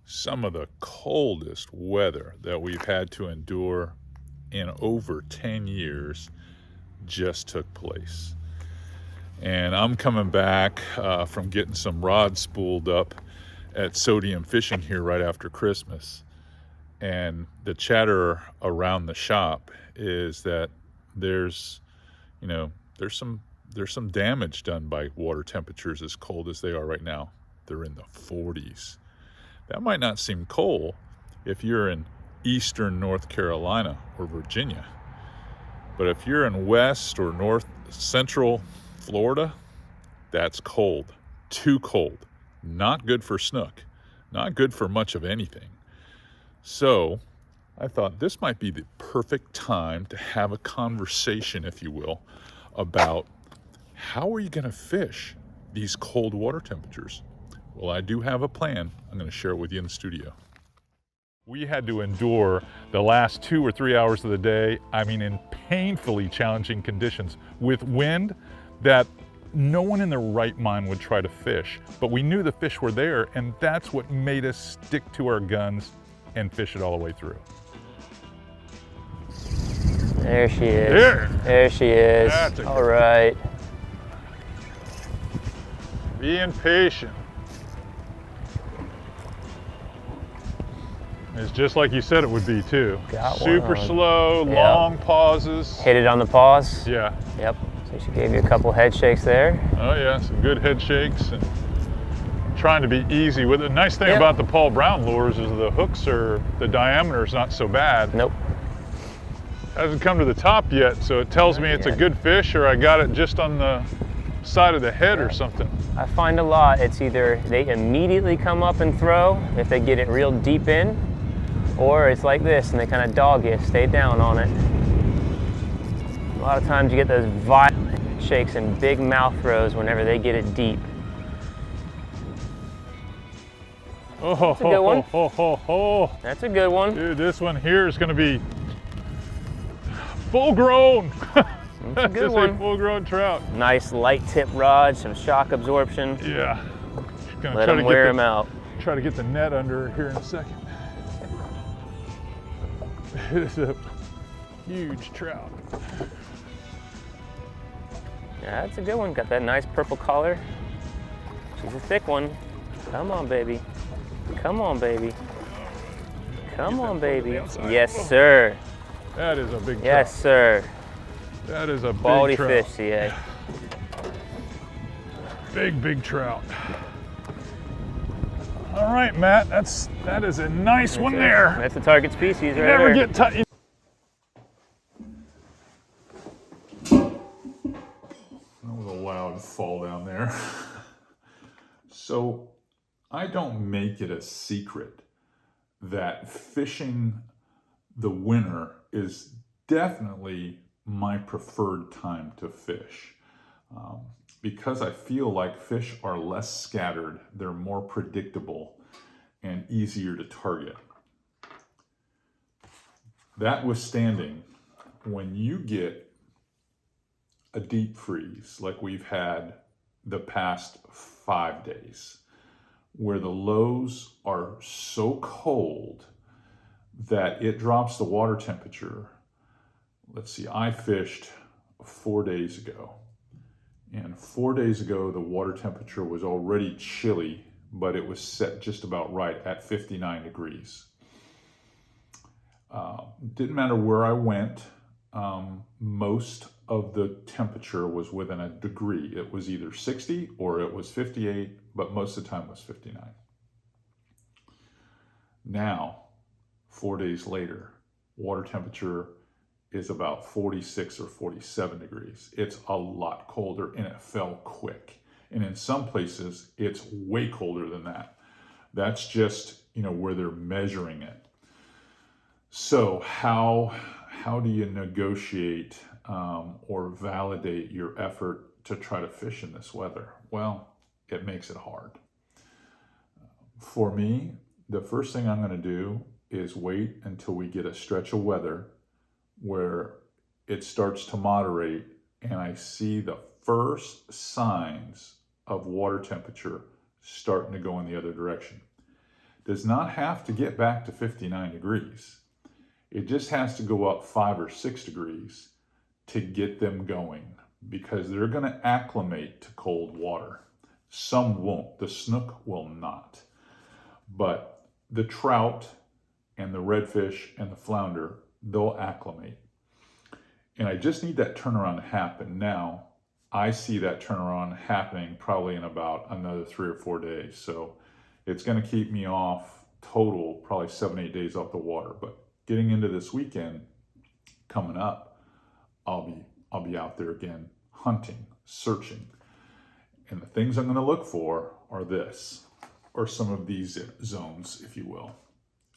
Some of the coldest weather that we've had to endure in over 10 years just took place. And I'm coming back from getting some rods spooled up at Sodium Fishing here right after Christmas. And the chatter around the shop is that there's some damage done by water temperatures as cold as they are right now. They're in the 40s. That might not seem cold if you're in eastern North Carolina or Virginia. But if you're in west or north central Florida, that's cold. Too cold. Not good for snook. Not good for much of anything. So I thought this might be the perfect time to have a conversation, if you will, about how are you going to fish these cold water temperatures? Well, I do have a plan. I'm going to share it with you in the studio. We had to endure the last 2 or 3 hours of the day, in painfully challenging conditions with wind that no one in their right mind would try to fish. But we knew the fish were there, and that's what made us stick to our guns and fish it all the way through. There she is. There she is. All right. Being patient. It's just like you said it would be too. Super slow, long pauses. Hit it on the pause? Yeah. Yep. So she gave you a couple head shakes there. Oh yeah, some good head shakes and trying to be easy with it. The nice thing about the Paul Brown lures is the hooks the diameter is not so bad. Nope. Hasn't come to the top yet, so it tells me it's a good fish, or I got it just on the side of the head or something. I find a lot, it's either they immediately come up and throw if they get it real deep in, or it's like this and they kind of dog you, stay down on it. A lot of times you get those violent shakes and big mouth throws whenever they get it deep. That's a good one. That's a good one. Dude, this one here is going to be full grown. That's a good one. A full grown trout. Nice light tip rod, some shock absorption. Yeah. Let them wear them out. Try to get the net under here in a second. It is a huge trout. Yeah, that's a good one. Got that nice purple collar. She's a thick one. Come on, baby. Come on, baby. Come on, baby. Yes, sir. That is a big trout. Yes, sir. That is a quality big trout. fish, CA. Big trout. All right, Matt. That is a nice one there. That's the target species right Never there. get tight. That was a loud fall down there. So I don't make it a secret that fishing the winter is definitely my preferred time to fish. Because I feel like fish are less scattered, they're more predictable and easier to target. That withstanding, when you get a deep freeze like we've had the past 5 days, where the lows are so cold that it drops the water temperature. Let's see, I fished 4 days ago. And 4 days ago, the water temperature was already chilly, but it was set just about right at 59 degrees. Didn't matter where I went, most of the temperature was within a degree. It was either 60 or it was 58, but most of the time it was 59. Now, 4 days later, water temperature is about 46 or 47 degrees. It's a lot colder and it fell quick. And in some places, it's way colder than that. That's just, where they're measuring it. So how do you negotiate or validate your effort to try to fish in this weather? Well, it makes it hard. For me, the first thing I'm going to do is wait until we get a stretch of weather where it starts to moderate and I see the first signs of water temperature starting to go in the other direction. does not have to get back to 59 degrees. It just has to go up 5 or 6 degrees to get them going, because they're going to acclimate to cold water. Some won't. The snook will not. But the trout and the redfish and the flounder, they'll acclimate. And I just need that turnaround to happen. Now, I see that turnaround happening probably in about another 3 or 4 days. So it's going to keep me off total probably 7, 8 days off the water. But getting into this weekend coming up, I'll be out there again hunting, searching. And the things I'm going to look for are some of these zones, if you will.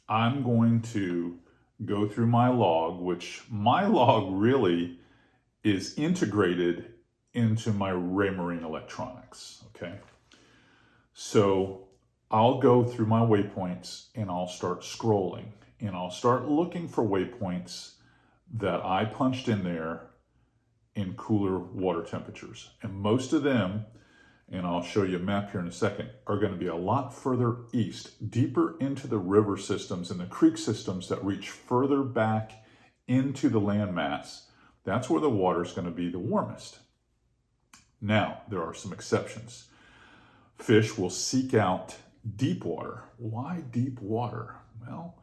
I'm going to go through my log, which my log really is integrated into my Raymarine electronics, okay? So I'll go through my waypoints and I'll start scrolling and I'll start looking for waypoints that I punched in there in cooler water temperatures. And most of them, and I'll show you a map here in a second, are going to be a lot further east, deeper into the river systems and the creek systems that reach further back into the landmass. That's where the water is going to be the warmest. Now, there are some exceptions. Fish will seek out deep water. Why deep water? Well,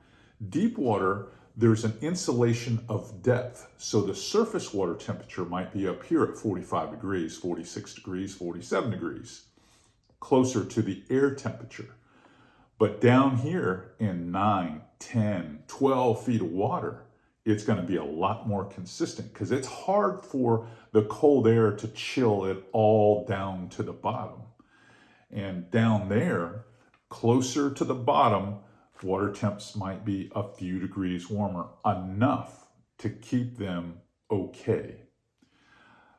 deep water, there's an insulation of depth. So the surface water temperature might be up here at 45 degrees, 46 degrees, 47 degrees, closer to the air temperature. But down here in 9, 10, 12 feet of water, it's going to be a lot more consistent because it's hard for the cold air to chill it all down to the bottom. And down there, closer to the bottom, water temps might be a few degrees warmer, enough to keep them okay.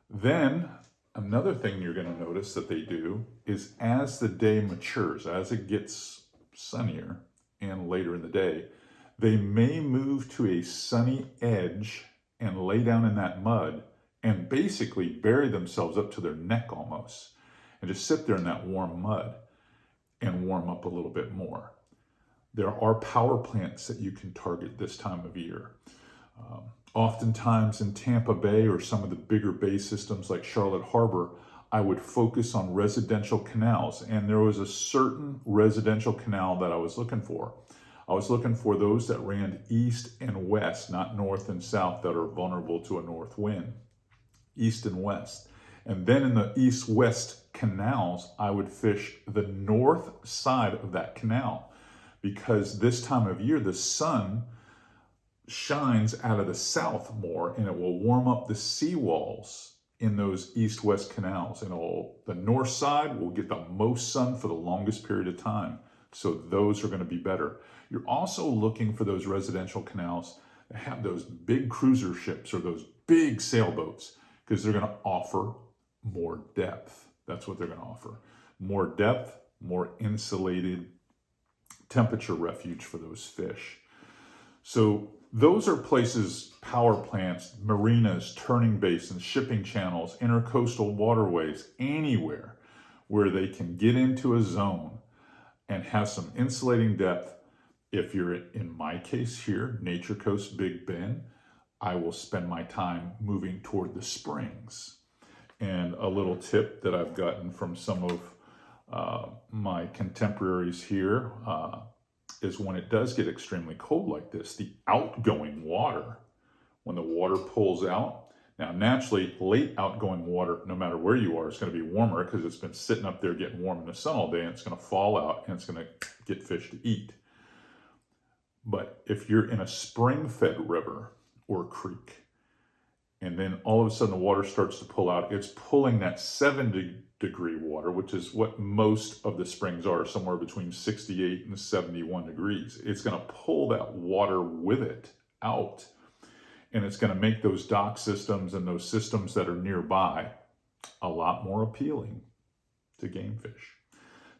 Then another thing you're going to notice that they do is as the day matures, as it gets sunnier and later in the day, they may move to a sunny edge and lay down in that mud and basically bury themselves up to their neck almost and just sit there in that warm mud and warm up a little bit more. There are power plants that you can target this time of year. Oftentimes in Tampa Bay or some of the bigger bay systems like Charlotte Harbor, I would focus on residential canals. And there was a certain residential canal that I was looking for. I was looking for those that ran east and west, not north and south, that are vulnerable to a north wind. East and west. And then in the east-west canals, I would fish the north side of that canal, because this time of year, the sun shines out of the south more and it will warm up the seawalls in those east-west canals. And the north side will get the most sun for the longest period of time. So those are going to be better. You're also looking for those residential canals that have those big cruiser ships or those big sailboats, because they're going to offer more depth. That's what they're going to offer. More depth, more insulated temperature refuge for those fish. So those are places, power plants, marinas, turning basins, shipping channels, intercoastal waterways, anywhere where they can get into a zone and have some insulating depth. If you're in my case here, Nature Coast, Big Bend, I will spend my time moving toward the springs. And a little tip that I've gotten from some of my contemporaries here is when it does get extremely cold like this, the outgoing water, when the water pulls out. Now, naturally, late outgoing water, no matter where you are, is going to be warmer because it's been sitting up there getting warm in the sun all day, and it's going to fall out and it's going to get fish to eat. But if you're in a spring-fed river or creek, and then all of a sudden the water starts to pull out, it's pulling that 70-degree water, which is what most of the springs are, somewhere between 68 and 71 degrees. It's going to pull that water with it out, and it's going to make those dock systems and those systems that are nearby a lot more appealing to game fish.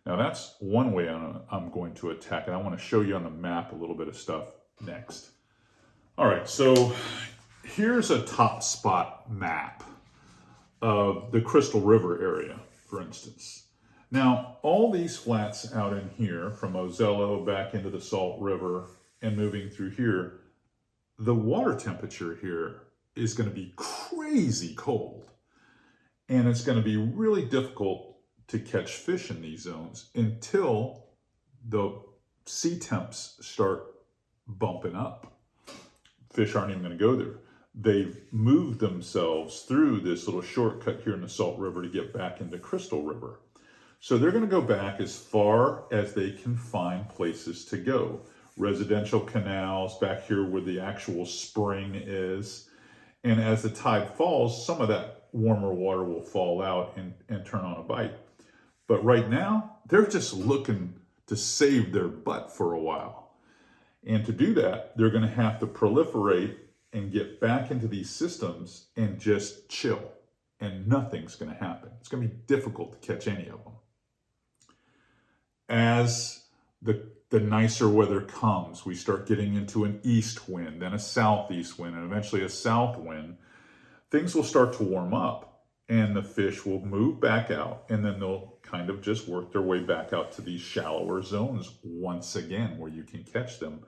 Now that's one way I'm going to attack it. I want to show you on the map a little bit of stuff next. All right, so here's a top spot map of the Crystal River area, for instance. Now, all these flats out in here, from Ozello back into the Salt River and moving through here, the water temperature here is going to be crazy cold. And it's going to be really difficult to catch fish in these zones until the sea temps start bumping up. Fish aren't even going to go there. They've moved themselves through this little shortcut here in the Salt River to get back into Crystal River. So they're going to go back as far as they can find places to go. Residential canals back here where the actual spring is. And as the tide falls, some of that warmer water will fall out and turn on a bite. But right now, they're just looking to save their butt for a while. And to do that, they're going to have to proliferate and get back into these systems and just chill. And nothing's going to happen. It's going to be difficult to catch any of them. As the nicer weather comes, we start getting into an east wind, then a southeast wind, and eventually a south wind. Things will start to warm up and the fish will move back out, and then they'll kind of just work their way back out to these shallower zones once again where you can catch them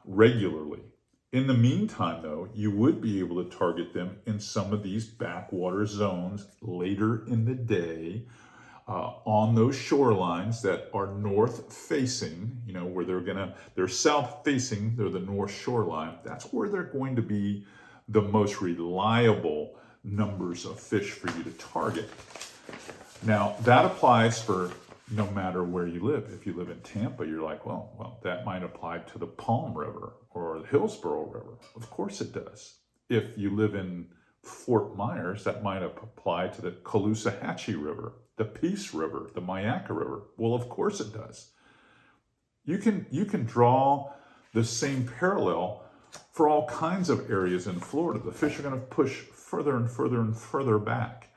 regularly. In the meantime, though, you would be able to target them in some of these backwater zones later in the day, on those shorelines that are north facing, you know, where they're south facing, they're the north shoreline. That's where they're going to be the most reliable numbers of fish for you to target. Now, that applies for no matter where you live. If you live in Tampa, you're like, well, that might apply to the Palm River or the Hillsborough River. Of course it does. If you live in Fort Myers, that might apply to the Caloosahatchee River, the Peace River, the Myakka River. Well, of course it does. You can draw the same parallel for all kinds of areas in Florida. The fish are going to push further and further and further back.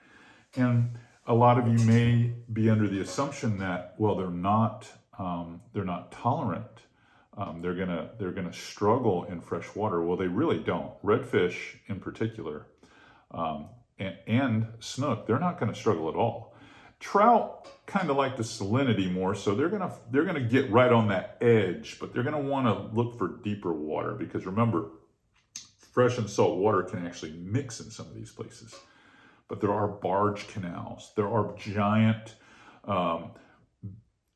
And a lot of you may be under the assumption that, well, they're not tolerant. They're gonna struggle in fresh water. Well, they really don't. Redfish in particular, and snook, they're not going to struggle at all. Trout kind of like the salinity more, so they're gonna get right on that edge, but they're gonna want to look for deeper water, because remember, fresh and salt water can actually mix in some of these places. But there are barge canals. There are giant, I'm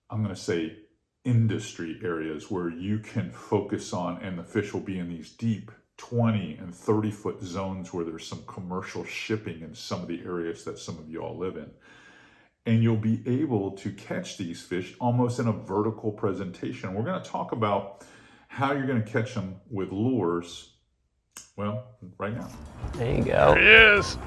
going to say, industry areas where you can focus on, and the fish will be in these deep 20 and 30 foot zones where there's some commercial shipping in some of the areas that some of you all live in. And you'll be able to catch these fish almost in a vertical presentation. We're going to talk about how you're going to catch them with lures, well, right now. There you go. There he is.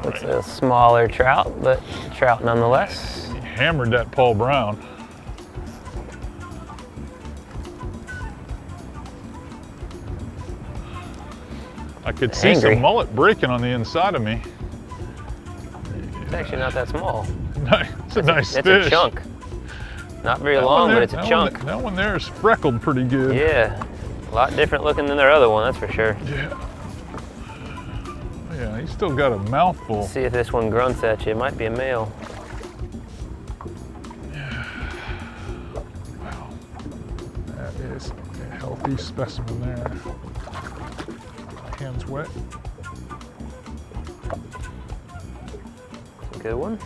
It's a smaller trout, but trout nonetheless. He hammered that Paul Brown. I could see some mullet breaking on the inside of me. It's actually not that small. It's a nice fish. It's a chunk. Not very long, but it's a chunk. That one there is freckled pretty good. Yeah, a lot different looking than their other one, that's for sure. Yeah. Yeah, he's still got a mouthful. Let's see if this one grunts at you. It might be a male. Yeah. Wow. That is a healthy specimen there. My hand's wet. Good one.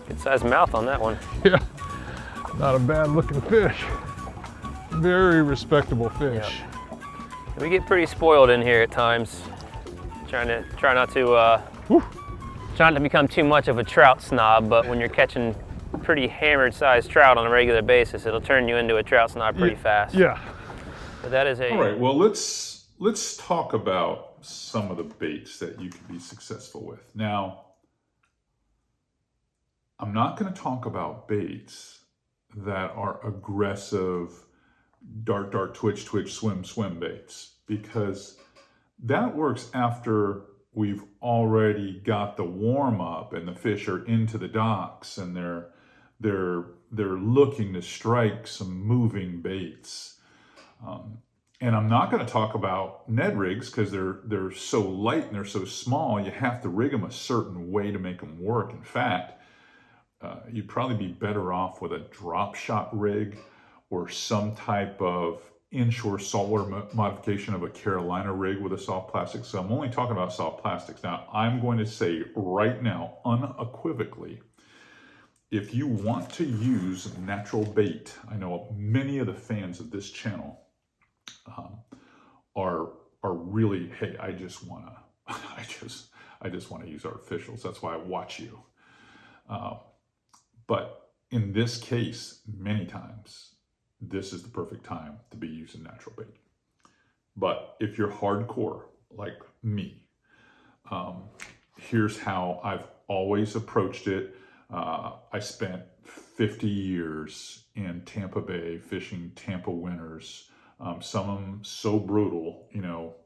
Good sized mouth on that one. Yeah. Not a bad looking fish. Very respectable fish. Yep. We get pretty spoiled in here at times. Try not to become too much of a trout snob, but when you're catching pretty hammered sized trout on a regular basis, it'll turn you into a trout snob pretty fast. Yeah. But that is a... All right, well, let's talk about some of the baits that you can be successful with. Now, I'm not going to talk about baits that are aggressive, dart, dart, twitch, twitch, swim, swim baits, because that works after we've already got the warm up and the fish are into the docks and they're looking to strike some moving baits. And I'm not going to talk about Ned rigs because they're so light and they're so small, you have to rig them a certain way to make them work. In fact, you'd probably be better off with a drop shot rig or some type of inshore saltwater modification of a Carolina rig with a soft plastic. So I'm only talking about soft plastics. Now, I'm going to say right now, unequivocally, if you want to use natural bait, I know many of the fans of this channel are really, hey, I just want to use artificials. That's why I watch you. But in this case, many times, this is the perfect time to be using natural bait. But if you're hardcore like me, here's how I've always approached it. I spent 50 years in Tampa Bay fishing Tampa winters. Some of them so brutal, you know,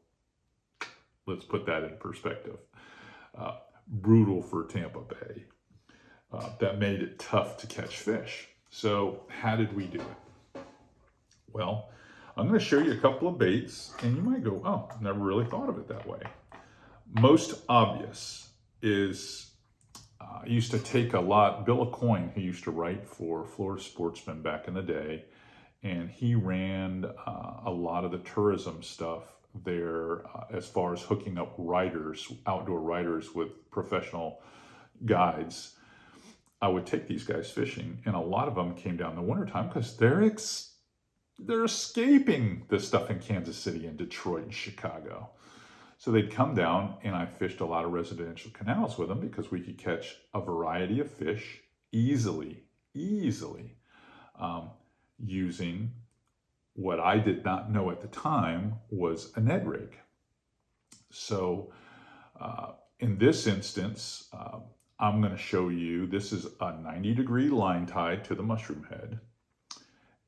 let's put that in perspective. Brutal for Tampa Bay. That made it tough to catch fish. So how did we do it? Well, I'm going to show you a couple of baits, and you might go, oh, never really thought of it that way. Most obvious is, I used to take a lot, Bill Coyne, who used to write for Florida Sportsman back in the day, and he ran a lot of the tourism stuff there as far as hooking up riders, outdoor riders with professional guides. I would take these guys fishing, and a lot of them came down in the wintertime because they're escaping this stuff in Kansas City and Detroit and Chicago. So they'd come down, and I fished a lot of residential canals with them because we could catch a variety of fish easily, using what I did not know at the time was a Ned rig. So in this instance, I'm going to show you, this is a 90-degree line tied to the mushroom head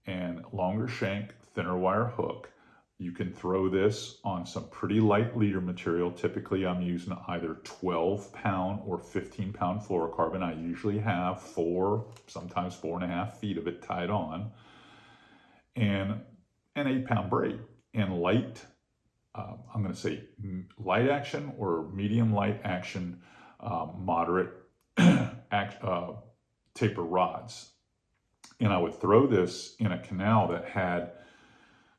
and longer shank, thinner wire hook. You can throw this on some pretty light leader material. Typically, I'm using either 12-pound or 15-pound fluorocarbon. I usually have 4, sometimes 4.5 feet of it tied on, and an 8-pound braid. And light, I'm going to say light action or medium light action, moderate taper rods. And I would throw this in a canal that had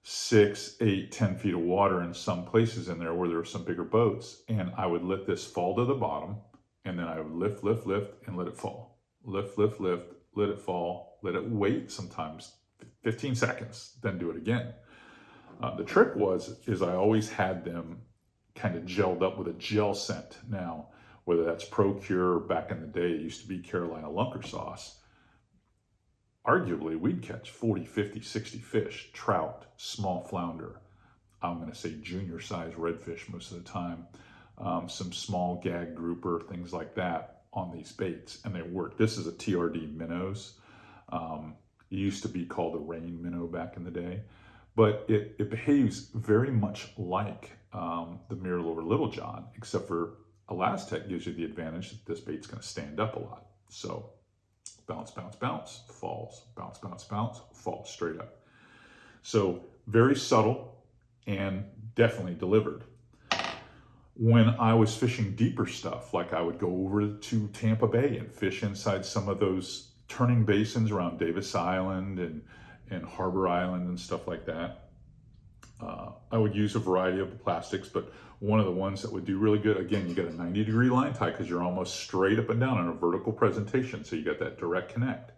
6, 8, 10 feet of water in some places in there where there were some bigger boats. And I would let this fall to the bottom, and then I would lift, and let it fall. Lift, let it fall, let it wait sometimes 15 seconds, then do it again. The trick is I always had them kind of gelled up with a gel scent. Now, whether that's Procure, back in the day, it used to be Carolina Lunker Sauce. Arguably, we'd catch 40, 50, 60 fish, trout, small flounder. I'm going to say junior size redfish most of the time. Some small gag grouper, things like that on these baits, and they work. This is a TRD minnows. It used to be called a rain minnow back in the day, but it behaves very much like the Mirrolure Little John, except for Elastec gives you the advantage that this bait's going to stand up a lot. So bounce, falls, bounce, falls straight up. So very subtle and definitely delivered. When I was fishing deeper stuff, like I would go over to Tampa Bay and fish inside some of those turning basins around Davis Island and Harbor Island and stuff like that, I would use a variety of plastics, but one of the ones that would do really good, again, you got a 90-degree line tie because you're almost straight up and down on a vertical presentation, so you got that direct connect.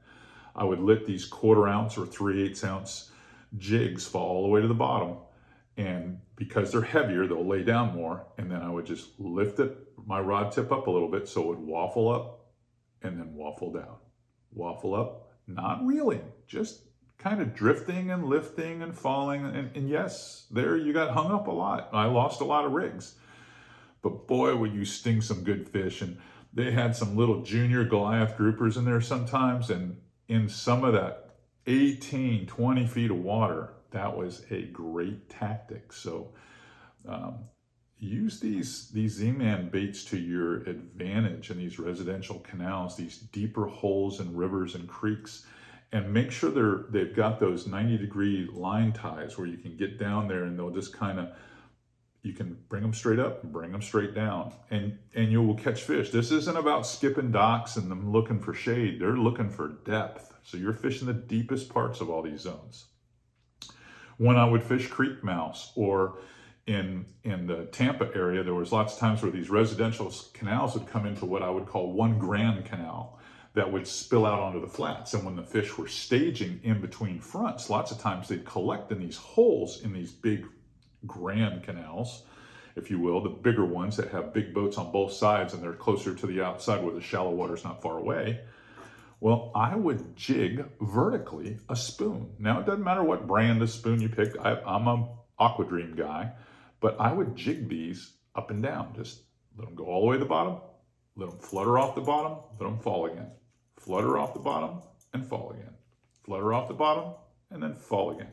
I would let these 1/4 ounce or 3/8 ounce jigs fall all the way to the bottom, and because they're heavier, they'll lay down more, and then I would just lift my rod tip up a little bit so it would waffle up and then waffle down. Waffle up, not reeling, just kind of drifting and lifting and falling. And yes, there you got hung up a lot. I lost a lot of rigs, but boy, would you sting some good fish. And they had some little junior Goliath groupers in there sometimes. And in some of that 18, 20 feet of water, that was a great tactic. So use these Z-Man baits to your advantage in these residential canals, these deeper holes in rivers and creeks. And make sure they've got those 90-degree line ties where you can get down there and they'll just kind of, you can bring them straight up and bring them straight down, and you will catch fish. This isn't about skipping docks and them looking for shade. They're looking for depth. So you're fishing the deepest parts of all these zones. When I would fish creek mouths, or in the Tampa area, there was lots of times where these residential canals would come into what I would call one grand canal that would spill out onto the flats. And when the fish were staging in between fronts, lots of times they'd collect in these holes in these big grand canals, if you will, the bigger ones that have big boats on both sides and they're closer to the outside where the shallow water's not far away. Well, I would jig vertically a spoon. Now, it doesn't matter what brand of spoon you pick. I'm a Aquadream guy, but I would jig these up and down. Just let them go all the way to the bottom, let them flutter off the bottom, let them fall again. Flutter off the bottom and fall again. Flutter off the bottom and then fall again.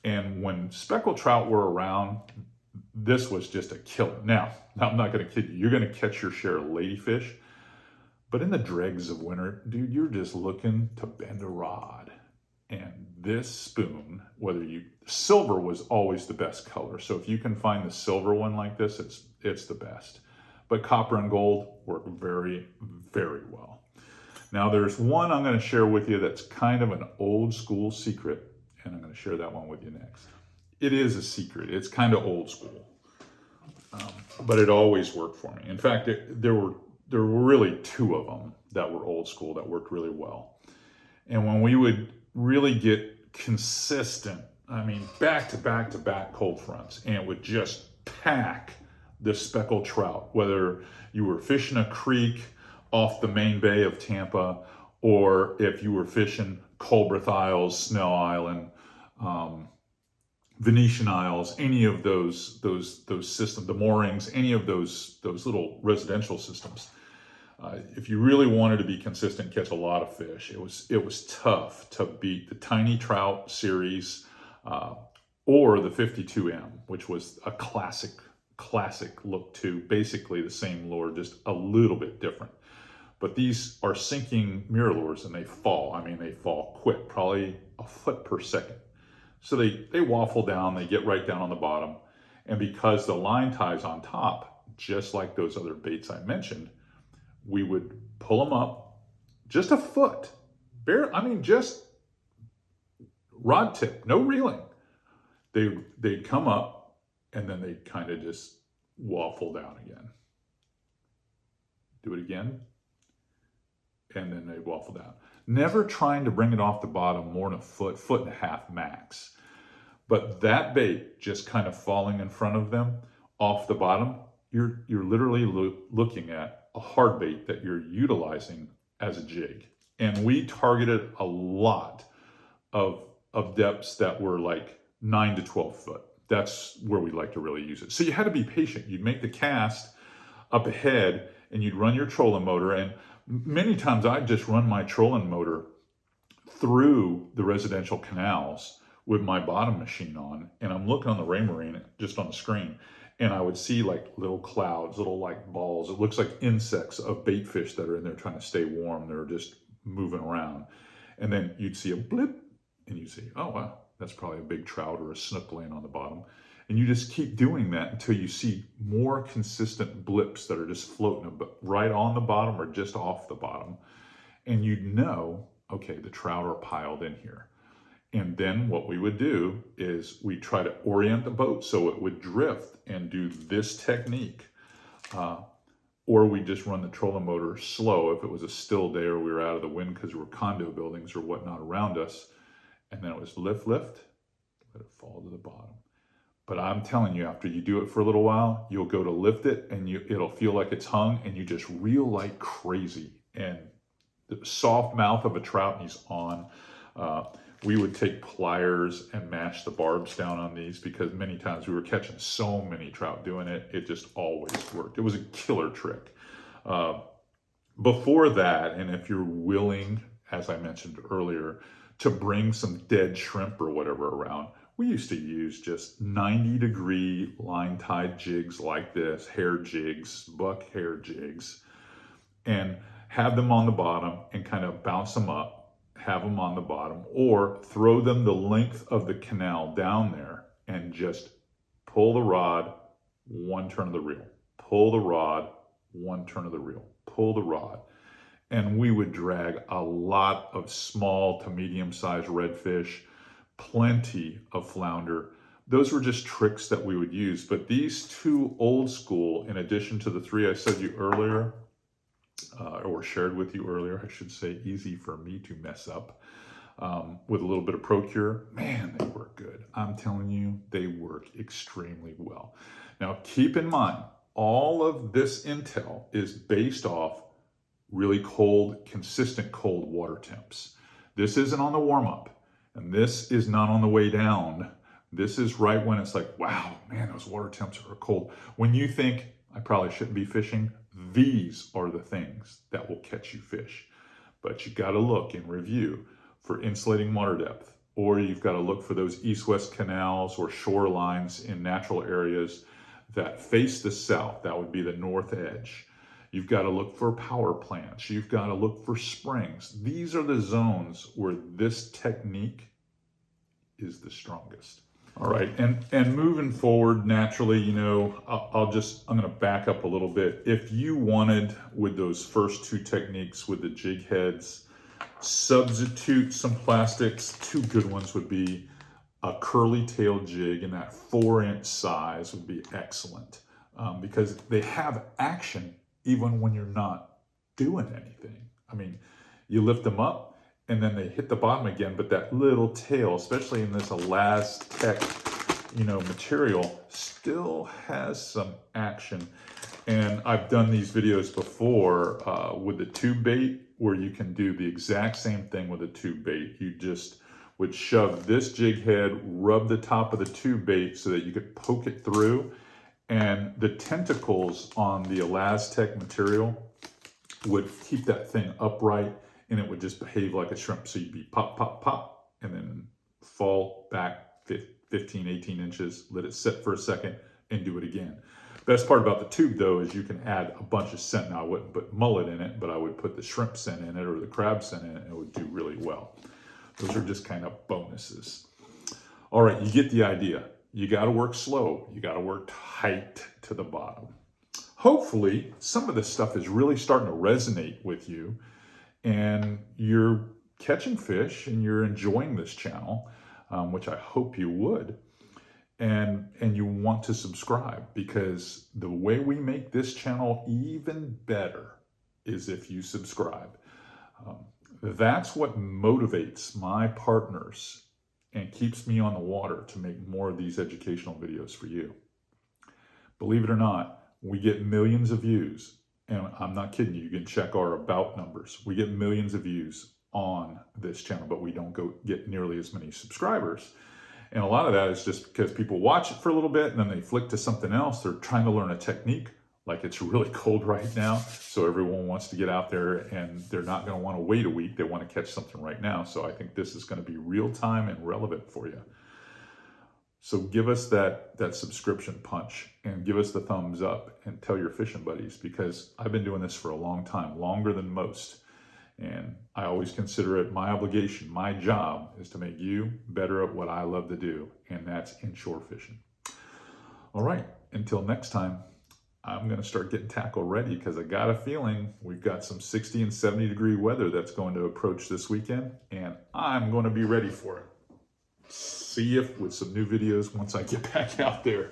And when speckled trout were around, this was just a killer. Now I'm not going to kid you. You're going to catch your share of ladyfish. But in the dregs of winter, dude, you're just looking to bend a rod. And this spoon, silver was always the best color. So if you can find the silver one like this, it's the best. But copper and gold work very, very well. Now there's one I'm going to share with you that's kind of an old school secret, and I'm going to share that one with you next. It is a secret. It's kind of old school, but it always worked for me. In fact, there were really two of them that were old school that worked really well. And when we would really get consistent, I mean, back to back to back cold fronts, and it would just pack the speckled trout, whether you were fishing a creek off the main bay of Tampa, or if you were fishing Culbreth Isles, Snell Island, Venetian Isles, any of those systems, the moorings, any of those little residential systems. If you really wanted to be consistent, catch a lot of fish, it was tough to beat the Tiny Trout series or the 52M, which was a classic look to basically the same lure, just a little bit different. But these are sinking Mirrolures, and they fall. I mean, they fall quick, probably a foot per second. So they waffle down, they get right down on the bottom. And because the line ties on top, just like those other baits I mentioned, we would pull them up just a foot. Just rod tip, no reeling. They'd come up, and then they'd kind of just waffle down again. Do it again. And then they'd waffle down. Never trying to bring it off the bottom more than a foot and a half max. But that bait just kind of falling in front of them off the bottom, you're literally looking at a hard bait that you're utilizing as a jig. And we targeted a lot of depths that were like 9 to 12 foot. That's where we like to really use it. So you had to be patient. You'd make the cast up ahead and you'd run your trolling motor, and many times I'd just run my trolling motor through the residential canals with my bottom machine on, and I'm looking on the Raymarine just on the screen, and I would see like little clouds, little like balls. It looks like insects of bait fish that are in there trying to stay warm. They're just moving around. And then you'd see a blip, and you'd see, oh wow, that's probably a big trout or a snook laying on the bottom. And you just keep doing that until you see more consistent blips that are just floating right on the bottom or just off the bottom. And you'd know, okay, the trout are piled in here. And then what we would do is we try to orient the boat so it would drift and do this technique. Or we just run the trolling motor slow if it was a still day or we were out of the wind because there were condo buildings or whatnot around us. And then it was lift, let it fall to the bottom. But I'm telling you, after you do it for a little while, you'll go to lift it and it'll feel like it's hung, and you just reel like crazy. And the soft mouth of a trout, and he's on. We would take pliers and mash the barbs down on these because many times we were catching so many trout doing it. It just always worked. It was a killer trick. Before that, and if you're willing, as I mentioned earlier, to bring some dead shrimp or whatever around, we used to use just 90-degree line-tied jigs like this, hair jigs, buck hair jigs, and have them on the bottom and kind of bounce them up, have them on the bottom, or throw them the length of the canal down there and just pull the rod, one turn of the reel, pull the rod, one turn of the reel, pull the rod. And we would drag a lot of small to medium-sized redfish, plenty of flounder. Those were just tricks that we would use. But these two old school, in addition to the three I said you earlier, or shared with you earlier, I should say, easy for me to mess up, with a little bit of Procure, man, they work good. I'm telling you, they work extremely well. Now, keep in mind, all of this intel is based off really cold, consistent cold water temps. This isn't on the warm-up, and this is not on the way down. This is right when it's like, wow, man, those water temps are cold. When you think, I probably shouldn't be fishing, these are the things that will catch you fish. But you gotta look and review for insulating water depth, or you've gotta look for those east-west canals or shorelines in natural areas that face the south. That would be the north edge. You've got to look for power plants. You've got to look for springs. These are the zones where this technique is the strongest. All right, and moving forward, naturally, you know, I'm going to back up a little bit. If you wanted, with those first two techniques with the jig heads, substitute some plastics. Two good ones would be a curly tail jig in that 4-inch size would be excellent, because they have action even when you're not doing anything. I mean, you lift them up and then they hit the bottom again, but that little tail, especially in this ElaZtech, material, still has some action. And I've done these videos before with the tube bait, where you can do the exact same thing with a tube bait. You just would shove this jig head, rub the top of the tube bait so that you could poke it through, and the tentacles on the ElaZtech material would keep that thing upright, and it would just behave like a shrimp. So you'd be pop, pop, pop, and then fall back 15, 18 inches, let it sit for a second, and do it again. Best part about the tube, though, is you can add a bunch of scent. Now, I wouldn't put mullet in it, but I would put the shrimp scent in it or the crab scent in it, and it would do really well. Those are just kind of bonuses. All right, you get the idea. You got to work slow. You got to work tight to the bottom. Hopefully, some of this stuff is really starting to resonate with you, and you're catching fish and you're enjoying this channel, which I hope you would. And you want to subscribe, because the way we make this channel even better is if you subscribe. That's what motivates my partners and keeps me on the water to make more of these educational videos for you. Believe it or not, we get millions of views, and I'm not kidding you. You can check our about numbers. We get millions of views on this channel, but we don't get nearly as many subscribers. And a lot of that is just because people watch it for a little bit and then they flick to something else. They're trying to learn a technique, like it's really cold right now, so everyone wants to get out there, and they're not going to want to wait a week. They want to catch something right now. So I think this is going to be real time and relevant for you. So give us that subscription punch, and give us the thumbs up, and tell your fishing buddies, because I've been doing this for a long time, longer than most. And I always consider it my obligation, my job, is to make you better at what I love to do, and that's inshore fishing. All right, until next time, I'm going to start getting tackle ready, because I got a feeling we've got some 60 and 70 degree weather that's going to approach this weekend, and I'm going to be ready for it. See you with some new videos once I get back out there.